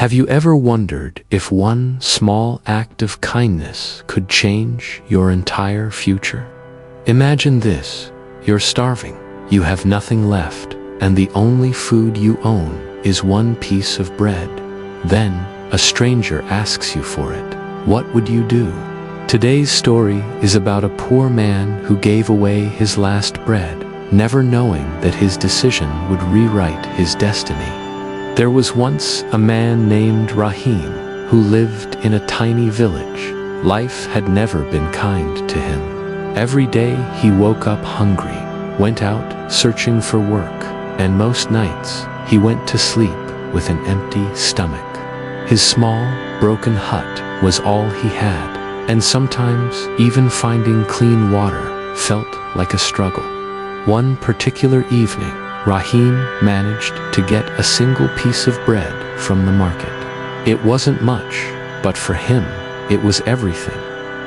Have you ever wondered if one small act of kindness could change your entire future? Imagine this: you're starving, you have nothing left, and the only food you own is one piece of bread. Then, a stranger asks you for it. What would you do? Today's story is about a poor man who gave away his last bread, never knowing that his decision would rewrite his destiny. There was once a man named Rahim who lived in a tiny village. Life had never been kind to him. Every day he woke up hungry, went out searching for work, and most nights he went to sleep with an empty stomach. His small, broken hut was all he had, and sometimes even finding clean water felt like a struggle. One particular evening, Rahim managed to get a single piece of bread from the market. It wasn't much, but for him, it was everything.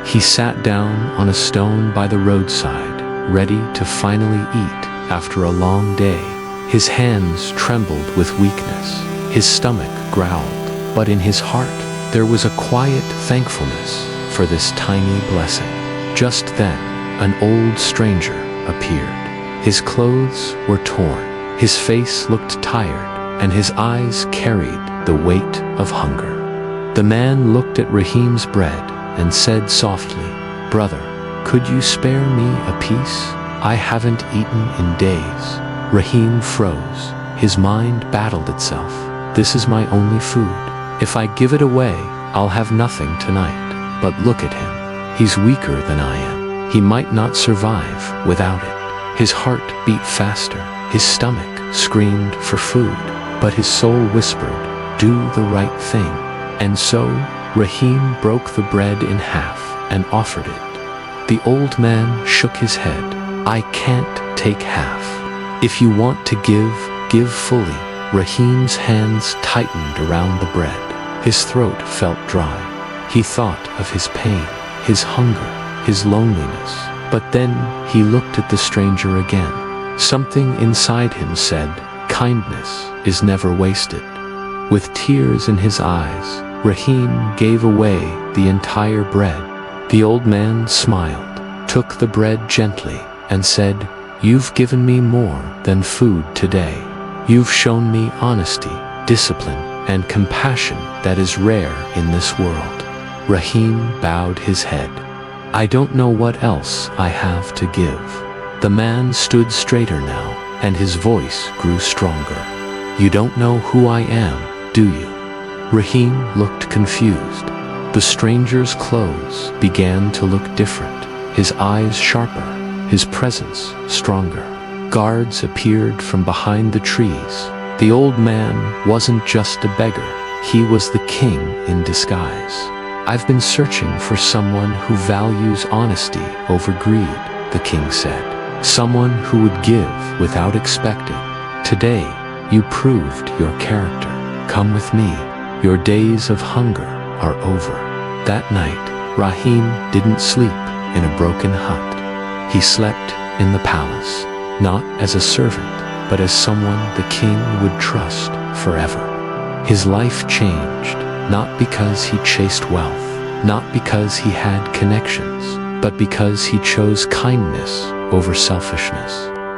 He sat down on a stone by the roadside, ready to finally eat after a long day. His hands trembled with weakness, his stomach growled, but in his heart there was a quiet thankfulness for this tiny blessing. Just then, an old stranger appeared. His clothes were torn, his face looked tired, and his eyes carried the weight of hunger. The man looked at Rahim's bread and said softly, "Brother, could you spare me a piece? I haven't eaten in days." Rahim froze. His mind battled itself. This is my only food. If I give it away, I'll have nothing tonight. But look at him. He's weaker than I am. He might not survive without it. His heart beat faster. His stomach screamed for food. But his soul whispered, "Do the right thing." And so, Rahim broke the bread in half and offered it. The old man shook his head. "I can't take half. If you want to give fully." Rahim's hands tightened around the bread. His throat felt dry. He thought of his pain, his hunger, his loneliness. But then he looked at the stranger again. Something inside him said, "Kindness is never wasted." With tears in his eyes, Rahim gave away the entire bread. The old man smiled, took the bread gently, and said, "You've given me more than food today. You've shown me honesty, discipline, and compassion that is rare in this world." Rahim bowed his head. "I don't know what else I have to give." The man stood straighter now, and his voice grew stronger. "You don't know who I am, do you?" Rahim looked confused. The stranger's clothes began to look different, his eyes sharper, his presence stronger. Guards appeared from behind the trees. The old man wasn't just a beggar, he was the king in disguise. "I've been searching for someone who values honesty over greed," the king said. "Someone who would give without expecting. Today, you proved your character. Come with me. Your days of hunger are over." That night, Rahim didn't sleep in a broken hut. He slept in the palace, not as a servant, but as someone the king would trust forever. His life changed, not because he chased wealth, not because he had connections, but because he chose kindness over selfishness.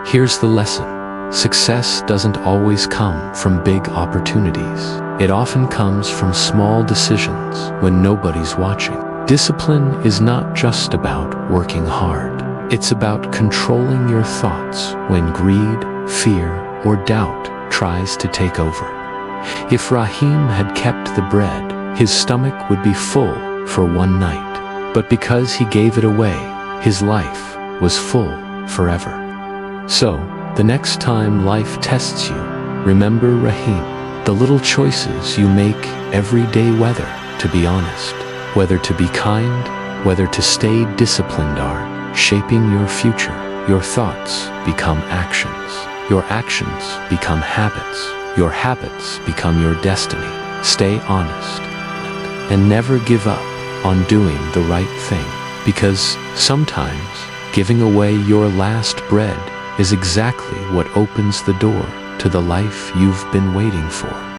Here's the lesson. Success doesn't always come from big opportunities. It often comes from small decisions when nobody's watching. Discipline is not just about working hard. It's about controlling your thoughts when greed, fear, or doubt tries to take over. If Rahim had kept the bread, his stomach would be full for one night. But because he gave it away, his life was full forever. So, the next time life tests you, remember Rahim. The little choices you make every day, whether to be honest, whether to be kind, whether to stay disciplined, are shaping your future. Your thoughts become actions. Your actions become habits. Your habits become your destiny. Stay honest and never give up on doing the right thing, because sometimes giving away your last bread is exactly what opens the door to the life you've been waiting for.